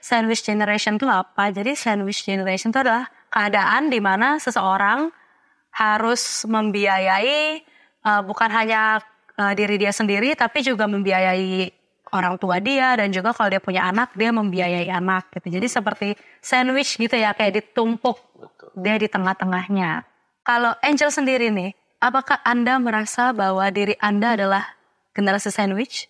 sandwich generation itu apa? Jadi sandwich generation itu adalah keadaan di mana seseorang harus membiayai bukan hanya diri dia sendiri, tapi juga membiayai orang tua dia, dan juga kalau dia punya anak, dia membiayai anak gitu. Jadi seperti sandwich gitu ya, kayak ditumpuk. Betul. Dia di tengah-tengahnya. Kalau Angel sendiri nih, apakah Anda merasa bahwa diri Anda adalah generasi sandwich?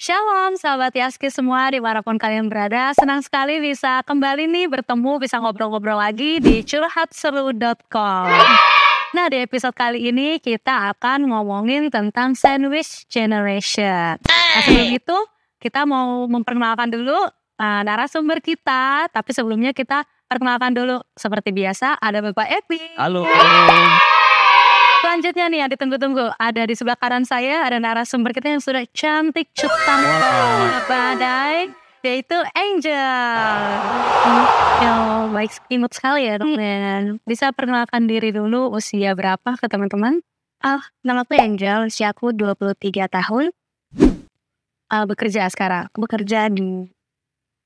Shalom sahabat Yaski semua dimanapun kalian berada. Senang sekali bisa kembali nih bertemu, bisa ngobrol-ngobrol lagi di curhatseru.com. Nah, di episode kali ini kita akan ngomongin tentang sandwich generation. Nah, sebelum itu kita mau memperkenalkan dulu narasumber kita. Tapi sebelumnya kita perkenalkan dulu. Seperti biasa ada Bapak Epi. Halo. Selanjutnya nih yang ditunggu-tunggu, ada di sebelah kanan saya ada narasumber kita yang sudah cantik cetar badai, yaitu Angel. Baik, imut sekali ya teman. Bisa perkenalkan diri dulu, usia berapa ke teman-teman? Nama aku Angel, usia aku 23 tahun. Bekerja sekarang? Bekerja di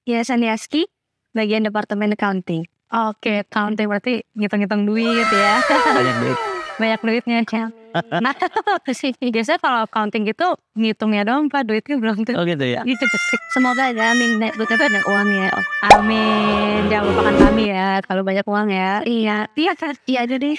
Yayasan Yaski, bagian departemen accounting. Oke, accounting berarti ngitung-ngitung duit ya. Banyak duit. Banyak duitnya kan. Nah, biasanya kalau accounting gitu ngitungnya doang Pak, duitnya belum tuh. Oh gitu ya. Gitu sih. Semoga ada minat banyak uang ya. Amin. Jangan lupakan kami ya kalau banyak uang ya. Iya kan? Iya aja deh.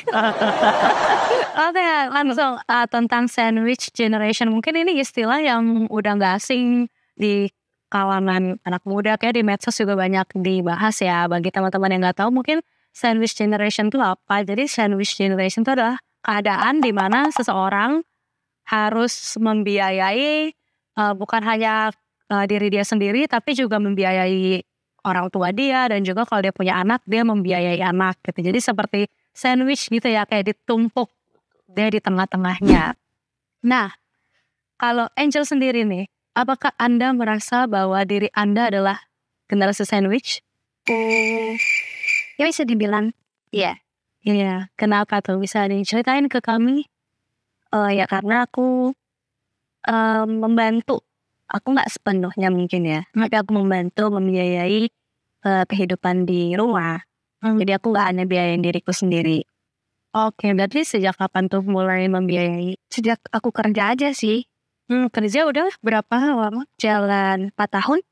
Oke, langsung tentang sandwich generation. Mungkin ini istilah yang udah gak asing di kalangan anak muda, kayak di medsos juga banyak dibahas ya. Bagi teman-teman yang gak tahu mungkin sandwich generation itu apa. Jadi sandwich generation itu adalah keadaan di mana seseorang harus membiayai bukan hanya diri dia sendiri, tapi juga membiayai orang tua dia, dan juga kalau dia punya anak, dia membiayai anak gitu. Jadi seperti sandwich gitu ya, kayak ditumpuk, dia di tengah-tengahnya. Nah, kalau Angel sendiri nih, apakah Anda merasa bahwa diri Anda adalah generasi sandwich? Ya bisa dibilang. Iya. Iya, kenapa tuh? Bisa diceritain ke kami? Ya karena aku membantu. Aku gak sepenuhnya mungkin ya, tapi aku membantu membiayai kehidupan di rumah. Jadi aku gak hanya biayain diriku sendiri. Oke, berarti sejak kapan tuh mulai membiayai? Sejak aku kerja aja sih. Kerja udah berapa lama? Jalan 4 tahun.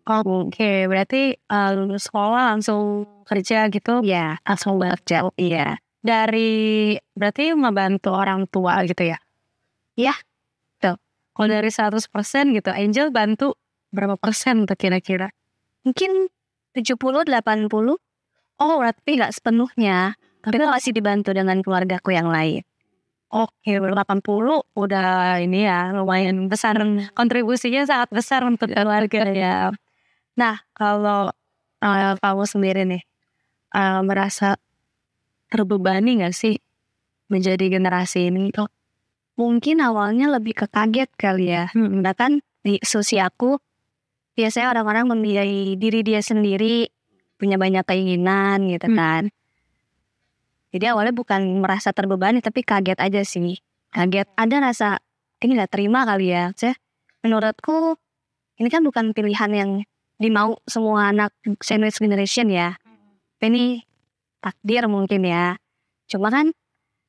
Oke, berarti lulus sekolah langsung kerja gitu? Ya, langsung bekerja. Iya. Dari, berarti membantu orang tua gitu ya? Iya. Tuh. Kalau dari 100% gitu, Angel bantu berapa persen tuh kira-kira? Mungkin 70-80. Oh, berarti gak sepenuhnya. Tapi masih dibantu dengan keluargaku yang lain. Oke, 80 udah ini ya, lumayan besar. Kontribusinya sangat besar untuk keluarga ya. Nah, kalau kamu sendiri nih, merasa terbebani gak sih menjadi generasi ini? Mungkin awalnya lebih ke kaget kali ya. Bahkan di usia aku, biasanya orang-orang membiayai diri dia sendiri, punya banyak keinginan gitu kan. Jadi awalnya bukan merasa terbebani, tapi kaget aja sih. Kaget, ada rasa ini gak terima kali ya. Menurutku, ini kan bukan pilihan yang dimau semua anak sandwich generation ya. Ini takdir mungkin ya. Cuma kan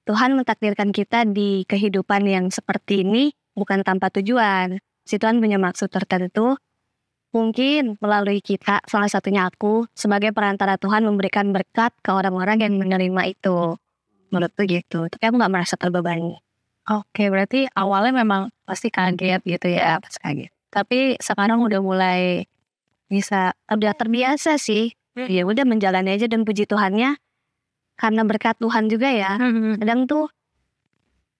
Tuhan mentakdirkan kita di kehidupan yang seperti ini bukan tanpa tujuan. Si Tuhan punya maksud tertentu. Mungkin melalui kita, salah satunya aku, sebagai perantara Tuhan memberikan berkat ke orang-orang yang menerima itu. Menurutku gitu. Tapi aku gak merasa terbebani. Oke, berarti awalnya memang pasti kaget gitu ya. Pas kaget. Tapi sekarang udah mulai bisa, udah terbiasa sih. Ya udah menjalani aja dan puji Tuhannya. Karena berkat Tuhan juga ya. Kadang tuh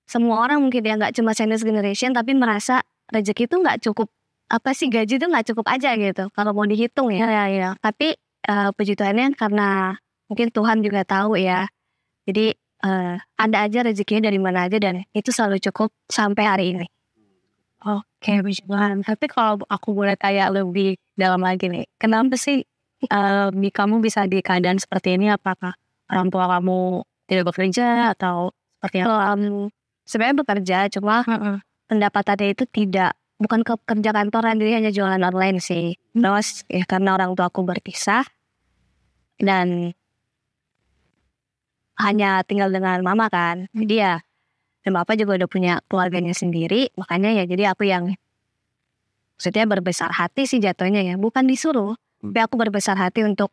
semua orang mungkin ya gak cuma sandwich generation, tapi merasa rezeki itu gak cukup. Apa sih, gaji itu gak cukup aja gitu kalau mau dihitung ya. Tapi puji Tuhannya karena mungkin Tuhan juga tahu ya. Jadi ada aja rezekinya dari mana aja, dan itu selalu cukup sampai hari ini. Oke, puji Tuhan. Tapi kalau aku boleh tanya lebih dalam lagi nih, kenapa sih kamu bisa di keadaan seperti ini? Apakah orang tua kamu tidak bekerja atau seperti apa? Sebenarnya bekerja, cuma pendapatannya itu bukan kerja kantoran, jadi hanya jualan online sih. Terus ya karena orang tua aku berpisah dan hanya tinggal dengan mama kan, jadi ya dan bapak juga udah punya keluarganya sendiri, makanya ya jadi aku yang maksudnya berbesar hati sih jatuhnya ya, bukan disuruh, tapi aku berbesar hati untuk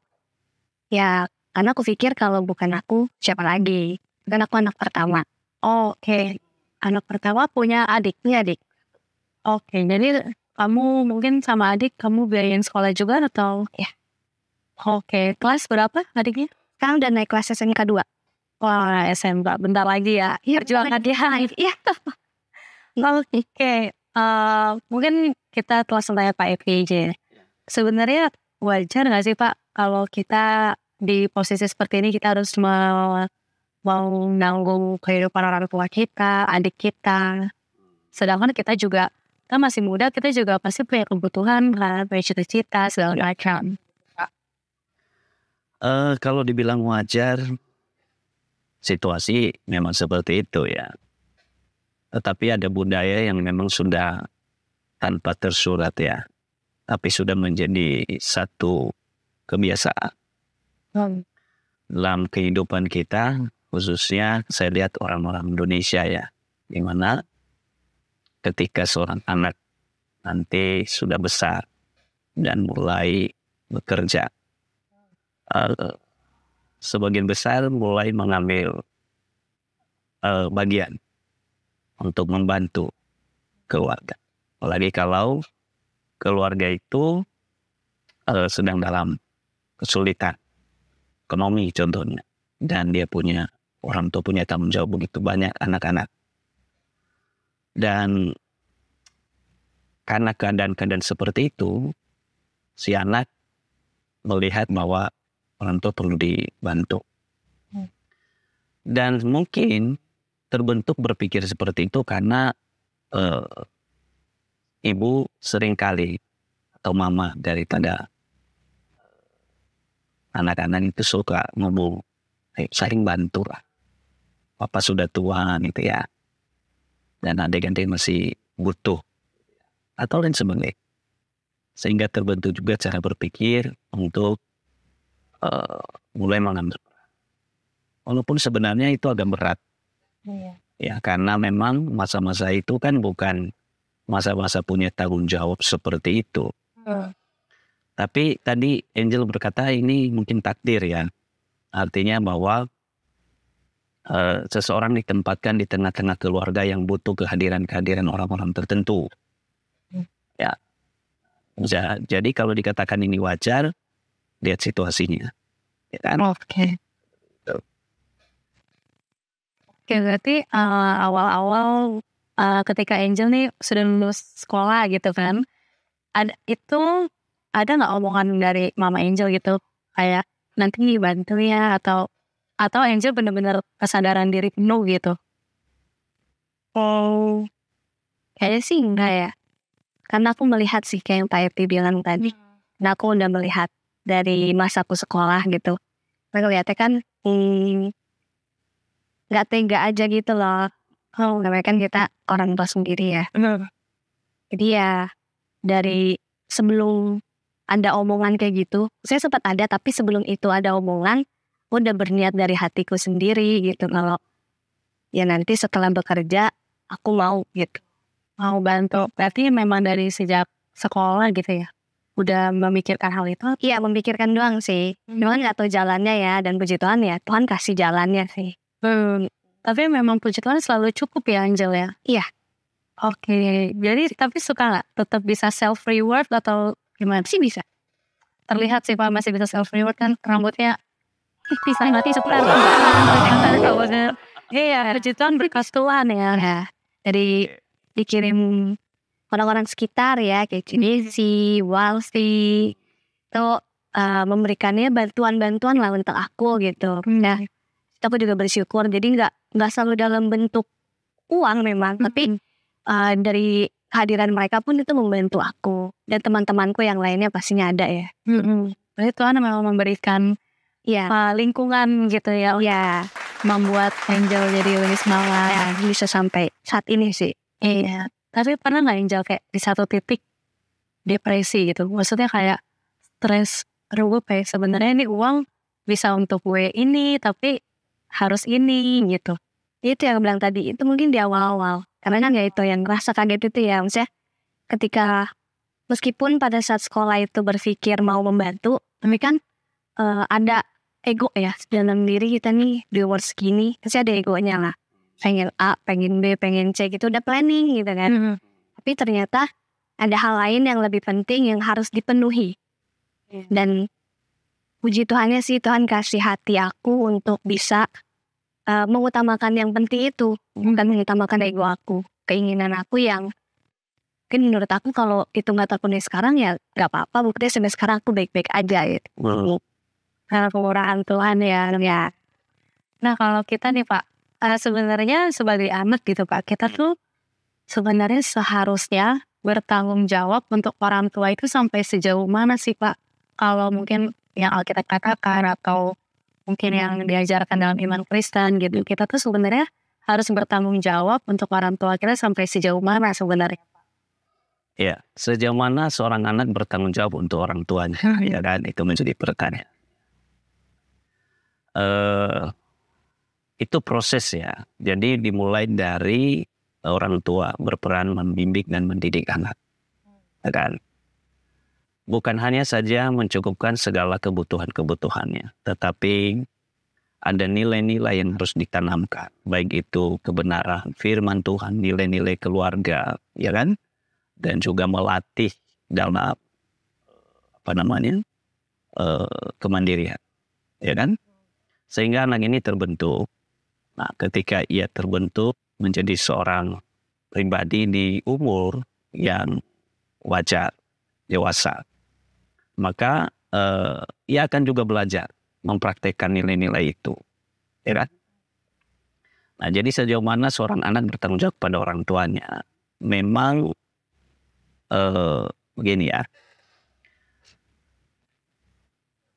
ya karena aku pikir kalau bukan aku siapa lagi, kan aku anak pertama. Oke, anak pertama punya adik. Ini adik. Oke, jadi kamu mungkin sama adik kamu biayain sekolah juga atau? Ya. Oke, kelas berapa adiknya? Sekarang udah naik kelas SMK 2. Wah, SMK bentar lagi ya. Perjuangan dia. Iya. Oke, mungkin kita telah tanya Pak Epi aja. Sebenarnya wajar nggak sih Pak kalau kita di posisi seperti ini kita harus mau nanggung kehidupan orang tua kita, adik kita. Sedangkan kita juga kan masih muda, kita juga pasti punya kebutuhan kan, punya cita-cita segala macam. Kalau dibilang wajar, situasi memang seperti itu ya. Tetapi ada budaya yang memang sudah tanpa tersurat ya, tapi sudah menjadi satu kebiasaan dalam kehidupan kita, khususnya saya lihat orang-orang Indonesia ya, di mana ketika seorang anak nanti sudah besar dan mulai bekerja, sebagian besar mulai mengambil bagian untuk membantu keluarga. Apalagi kalau keluarga itu sedang dalam kesulitan ekonomi contohnya. Dan dia orang tua punya tanggung jawab begitu banyak anak-anak. Dan karena keadaan-keadaan seperti itu, si anak melihat bahwa orang tua perlu dibantu. Dan mungkin terbentuk berpikir seperti itu karena ibu seringkali atau mama daripada anak-anak itu suka ngomong, saling bantu lah. Papa sudah tua gitu ya. Dan adik-adik masih butuh. Atau lain sebagainya. Sehingga terbentuk juga cara berpikir untuk mulai mengambil peran. Walaupun sebenarnya itu agak berat. Ya, karena memang masa-masa itu kan bukan masa-masa punya tanggung jawab seperti itu. Tapi tadi Angel berkata ini mungkin takdir ya. Artinya bahwa seseorang ditempatkan di tengah-tengah keluarga yang butuh kehadiran orang-orang tertentu. Ya. Jadi kalau dikatakan ini wajar, lihat situasinya. Ya kan? Oke, berarti awal-awal ketika Angel nih sudah lulus sekolah gitu kan, ada nggak omongan dari Mama Angel gitu kayak nanti bantu ya atau Angel benar-benar kesadaran diri penuh gitu? Oh, kayaknya sih enggak ya. Karena aku melihat sih kayak yang Pak Epi bilang tadi. Nah aku udah melihat dari masaku sekolah gitu. Mereka lihatnya kan nggak tega aja gitu loh. Namanya kan kita orang tua sendiri ya. Jadi ya dari sebelum ada omongan kayak gitu, saya sempat ada, tapi sebelum itu ada omongan, aku udah berniat dari hatiku sendiri gitu kalau ya nanti setelah bekerja aku mau gitu. Mau bantu. Berarti memang dari sejak sekolah gitu ya? Udah memikirkan hal itu? Iya, memikirkan doang sih. Cuman nggak tahu jalannya ya, dan puji Tuhan ya, Tuhan kasih jalannya sih. Tapi memang puji Tuhan selalu cukup ya Angel ya? Iya. Oke, jadi tapi suka nggak? Tetap bisa self reward atau gimana? Sih bisa. Terlihat sih Pak masih bisa self reward kan, rambutnya bisa mati suka. Iya, puji Tuhan berkas Tuhan ya. Ya, dari dikirim orang-orang sekitar ya, kayak Cinesi, Walsi, itu memberikannya bantuan-bantuan lah untuk aku gitu. Nah, itu aku juga bersyukur. Jadi nggak selalu dalam bentuk uang memang, tapi dari kehadiran mereka pun itu membantu aku dan teman-temanku yang lainnya pastinya ada ya. Berarti Tuhan memang memberikan lingkungan gitu ya, Ya, membuat Angel jadi lebih semangat. ya bisa sampai saat ini sih. Iya. Tapi pernah nggak Angel kayak di satu titik depresi gitu? Maksudnya kayak stres, aduh gue kayak sebenarnya ini uang bisa untuk gue ini, tapi harus ini gitu. Itu yang bilang tadi, itu mungkin di awal-awal. Karena kan ya itu yang rasa kaget itu ya, maksudnya ketika meskipun pada saat sekolah itu berpikir mau membantu, tapi kan ada ego ya dalam diri kita nih di umur segini, pasti ada egonya lah. Pengen A, pengen B, pengen C gitu, udah planning gitu kan. Tapi ternyata ada hal lain yang lebih penting yang harus dipenuhi. Dan puji Tuhannya sih, Tuhan kasih hati aku untuk bisa mengutamakan yang penting itu, bukan mengutamakan ego aku, keinginan aku yang mungkin menurut aku kalau itu nggak terpenuhi sekarang ya nggak apa-apa, buktinya sampai sekarang aku baik-baik aja gitu. Karena kemurahan Tuhan ya. Nah kalau kita nih Pak, sebenarnya sebagai anak gitu Pak, kita tuh sebenarnya seharusnya bertanggung jawab untuk orang tua itu sampai sejauh mana sih Pak? Kalau mungkin yang Alkitab katakan atau mungkin yang diajarkan dalam iman Kristen gitu, kita tuh sebenarnya harus bertanggung jawab untuk orang tua kita sampai sejauh mana sebenarnya? Ya, sejauh mana seorang anak bertanggung jawab untuk orang tuanya, ya kan? Itu menjadi pertanyaan. Itu proses ya. Jadi dimulai dari orang tua berperan membimbing dan mendidik anak, ya kan? Bukan hanya saja mencukupkan segala kebutuhan-kebutuhannya, tetapi ada nilai-nilai yang harus ditanamkan, baik itu kebenaran firman Tuhan, nilai-nilai keluarga, ya kan? Dan juga melatih dalam kemandirian, ya kan? Sehingga anak ini terbentuk. Nah, ketika ia terbentuk menjadi seorang pribadi di umur yang wajar, dewasa, maka ia akan juga belajar mempraktekkan nilai-nilai itu, ya kan? Nah, jadi sejauh mana seorang anak bertanggung jawab pada orang tuanya, memang begini ya.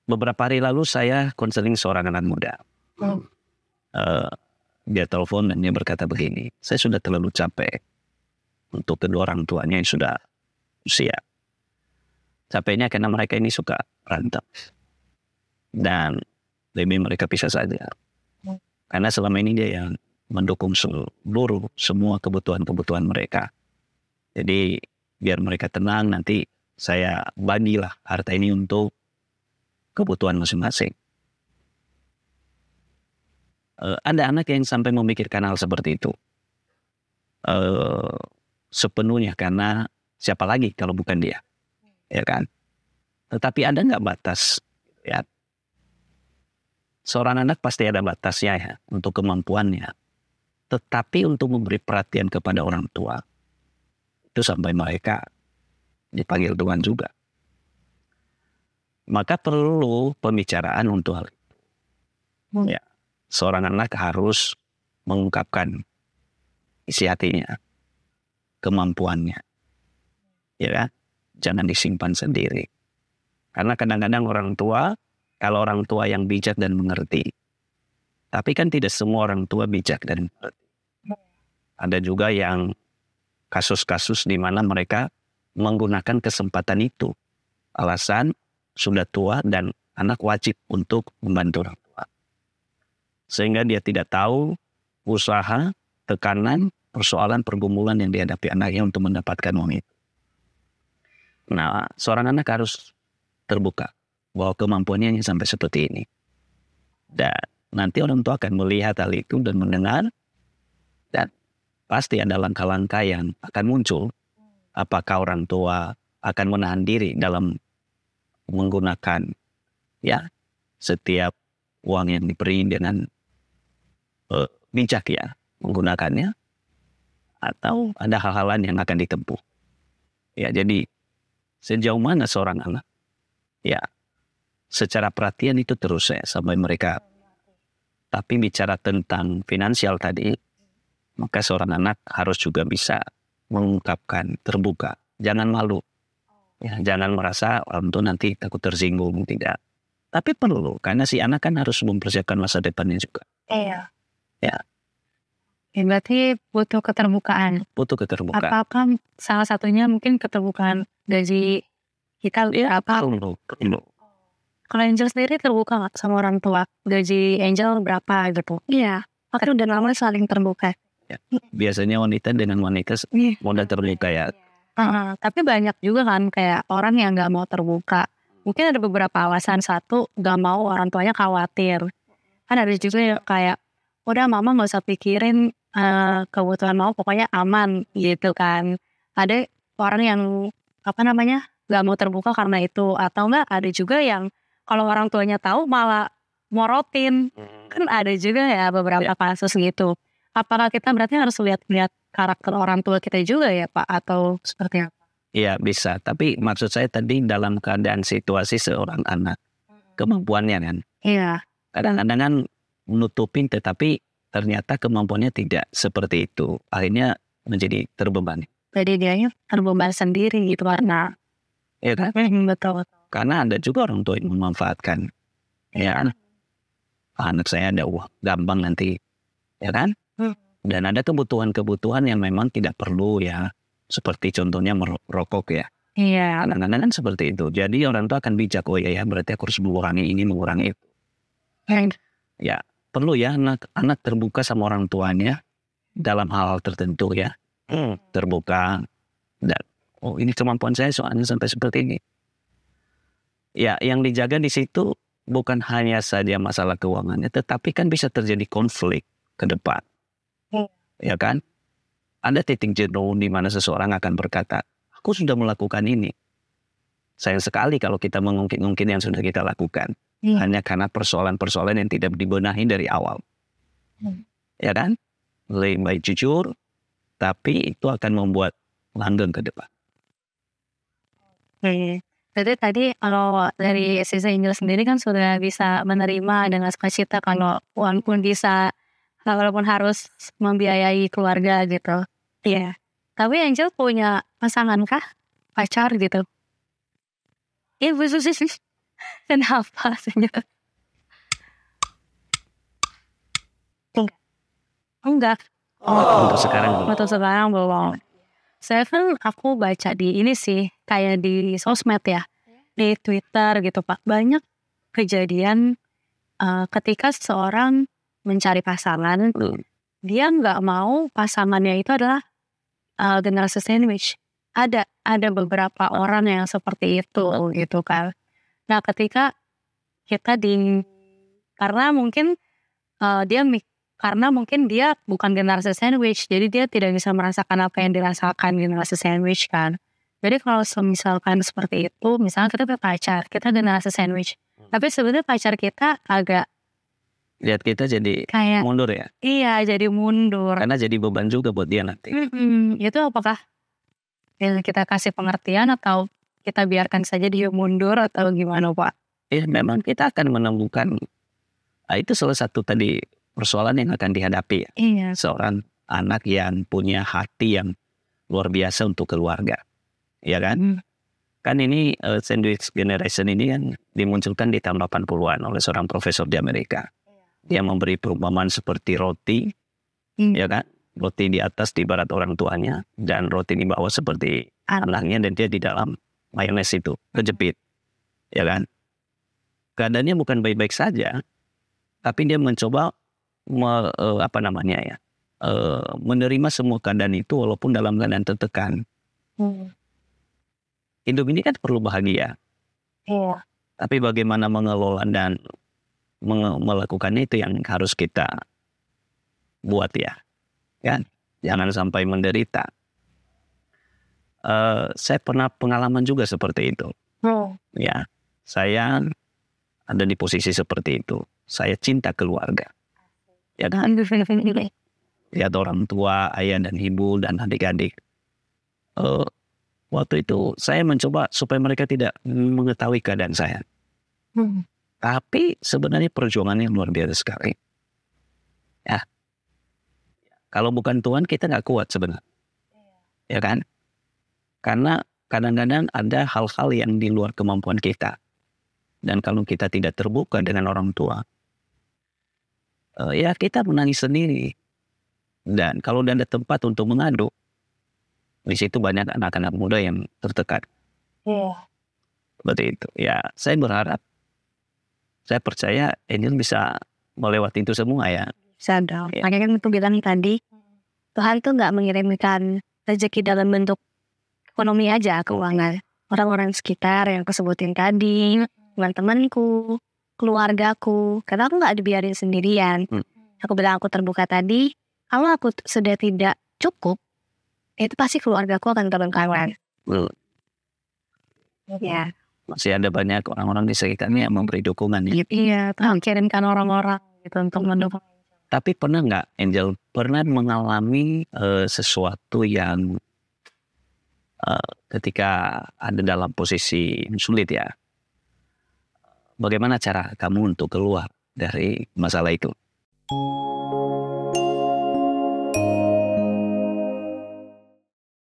Beberapa hari lalu saya konseling seorang anak muda. Dia telepon dan dia berkata begini, saya sudah terlalu capek untuk kedua orang tuanya yang sudah usia. Capeknya karena mereka ini suka berantem. Dan lebih mereka pisah saja. Karena selama ini dia yang mendukung seluruh semua kebutuhan-kebutuhan mereka. Jadi biar mereka tenang, nanti saya bagilah harta ini untuk kebutuhan masing-masing. Ada anak yang sampai memikirkan hal seperti itu. Sepenuhnya karena siapa lagi kalau bukan dia. Ya kan? Tetapi ada nggak batas? Ya. Seorang anak pasti ada batasnya ya untuk kemampuannya. Tetapi untuk memberi perhatian kepada orang tua, itu sampai mereka dipanggil Tuhan juga. Maka perlu pembicaraan untuk hal itu. Ya. Seorang anak harus mengungkapkan isi hatinya, kemampuannya. Ya kan? Jangan disimpan sendiri. Karena kadang-kadang orang tua, kalau orang tua yang bijak dan mengerti. Tapi kan tidak semua orang tua bijak dan mengerti. Ada juga yang kasus-kasus di mana mereka menggunakan kesempatan itu. Alasan sudah tua dan anak wajib untuk membantu orang tua. Sehingga dia tidak tahu usaha, tekanan, persoalan, pergumulan yang dihadapi anaknya untuk mendapatkan uang itu. Nah, seorang anak harus terbuka bahwa kemampuannya hanya sampai seperti ini. Dan nanti orang tua akan melihat hal itu dan mendengar. Dan pasti ada langkah-langkah yang akan muncul. Apakah orang tua akan menahan diri dalam menggunakan ya setiap uang yang diberi dengan bijak ya menggunakannya. Atau ada hal-hal lain yang akan ditempuh. Ya, jadi sejauh mana seorang anak ya secara perhatian itu terus ya sampai mereka. Tapi bicara tentang finansial tadi, maka seorang anak harus juga bisa mengungkapkan, terbuka. Jangan malu. Ya, jangan merasa orang tua nanti takut tersinggung, tidak. Tapi perlu, karena si anak kan harus mempersiapkan masa depannya juga. Iya. Ya. Ya, berarti butuh keterbukaan. Butuh keterbukaan. Apakah salah satunya mungkin keterbukaan gaji kita Ya, apa? perlu. Kalau Angel sendiri terbuka nggak sama orang tua? Gaji Angel berapa gitu? Iya, aku udah lama saling terbuka. Biasanya wanita dengan wanita Iya. mudah terbuka ya. Tapi banyak juga kan kayak orang yang nggak mau terbuka. Mungkin ada beberapa alasan. Satu, nggak mau orang tuanya khawatir. Kan ada juga yang kayak, udah mama nggak usah pikirin kebutuhan mama, pokoknya aman gitu kan. Ada orang yang nggak mau terbuka karena itu. Atau enggak, ada juga yang kalau orang tuanya tahu malah morotin. Kan ada juga ya beberapa kasus gitu. Apakah kita berarti harus lihat karakter orang tua kita juga ya Pak? Atau seperti apa? Iya bisa, tapi maksud saya tadi dalam keadaan situasi seorang anak. Kemampuannya kan. Iya. Kadang-kadang kan menutupin tetapi ternyata kemampuannya tidak seperti itu. Akhirnya menjadi terbebani. Jadi dianya terbeban sendiri gitu karena. Ya kan? Betul. Karena ada juga orang tua yang memanfaatkan. Ya, anak saya ada uang gampang nanti. Ya kan? Dan ada kebutuhan-kebutuhan yang memang tidak perlu ya. Seperti contohnya merokok ya. Iya. Kadang-kadang kan seperti itu. Jadi orang tua akan bijak. Oh ya berarti aku harus mengurangi ini, mengurangi itu. Ya perlu ya anak terbuka sama orang tuanya. Dalam hal tertentu ya. Terbuka. Dan oh ini kemampuan saya soalnya sampai seperti ini. Ya yang dijaga di situ bukan hanya saja masalah keuangannya. Tetapi kan bisa terjadi konflik ke depan. Ya kan? Ada titik jenuh di mana seseorang akan berkata, aku sudah melakukan ini. Sayang sekali kalau kita mengungkit-ungkit yang sudah kita lakukan. Hanya karena persoalan-persoalan yang tidak dibenahi dari awal. Ya kan? Lebih baik jujur, tapi itu akan membuat langgeng ke depan. Berarti tadi kalau dari sisi Angel sendiri kan sudah bisa menerima dengan sukacita kalau walaupun harus membiayai keluarga gitu. Iya. Tapi Angel punya pasangan kah? Pacar gitu? Iya, kenapa? Enggak. Untuk sekarang belum. Untuk sekarang belum. Saya kan aku baca di ini sih, kayak di sosmed ya, di Twitter gitu Pak. Banyak kejadian ketika seseorang mencari pasangan, dia nggak mau pasangannya itu adalah generasi sandwich. Ada beberapa orang yang seperti itu gitu kan. Nah ketika kita karena mungkin dia bukan generasi sandwich, jadi dia tidak bisa merasakan apa yang dirasakan generasi sandwich kan. Jadi kalau misalkan seperti itu, misalnya kita punya pacar, kita generasi sandwich, tapi sebenarnya pacar kita agak lihat kita jadi kayak mundur ya. Iya, jadi mundur. Karena jadi beban juga buat dia nanti. Itu apakah kita kasih pengertian atau kita biarkan saja dia mundur atau gimana Pak? Memang kita akan menemukan itu salah satu tadi persoalan yang akan dihadapi ya. Iya. Seorang anak yang punya hati yang luar biasa untuk keluarga. Ya kan? Kan ini sandwich generation ini kan dimunculkan di tahun 80-an oleh seorang profesor di Amerika. Dia memberi perumpamaan seperti roti, ya kan? Roti di atas di barat orang tuanya, dan roti di bawah seperti anaknya, dan dia di dalam mayones itu, kejepit. Ya kan? Keadaannya bukan baik-baik saja, tapi dia mencoba menerima semua keadaan itu walaupun dalam keadaan tertekan. Hidup ini kan perlu bahagia. Tapi bagaimana mengelola dan melakukannya itu yang harus kita buat ya. Kan? Jangan sampai menderita. Saya pernah pengalaman juga seperti itu. Ya, saya ada di posisi seperti itu. Saya cinta keluarga. Ya kan? Lihat orang tua, ayah dan ibu dan adik-adik. Waktu itu saya mencoba supaya mereka tidak mengetahui keadaan saya. Tapi sebenarnya perjuangannya luar biasa sekali. Ya. Kalau bukan Tuhan kita nggak kuat sebenarnya. ya kan? Karena kadang-kadang ada hal-hal yang di luar kemampuan kita. Dan kalau kita tidak terbuka dengan orang tua, ya kita menangis sendiri. Dan kalau tidak ada tempat untuk mengadu, di situ banyak anak-anak muda yang tertekan. Seperti itu. Ya, saya berharap, saya percaya Angel bisa melewati itu semua ya. Bisa dong. Iya. Makanya kan aku bilang tadi, Tuhan tuh nggak mengirimkan rezeki dalam bentuk ekonomi aja, keuangan. Orang-orang sekitar yang aku sebutin tadi, teman-temanku, keluargaku. Karena aku nggak dibiarin sendirian. Aku bilang aku terbuka tadi, kalau aku sudah tidak cukup, itu pasti keluargaku akan turun tangan. Ya. Masih ada banyak orang-orang di sekitarnya yang memberi dukungan ya. Iya, Tuhan kirimkan orang-orang gitu untuk mendukung. Tapi pernah nggak Angel pernah mengalami sesuatu yang ketika ada dalam posisi sulit ya? Bagaimana cara kamu untuk keluar dari masalah itu?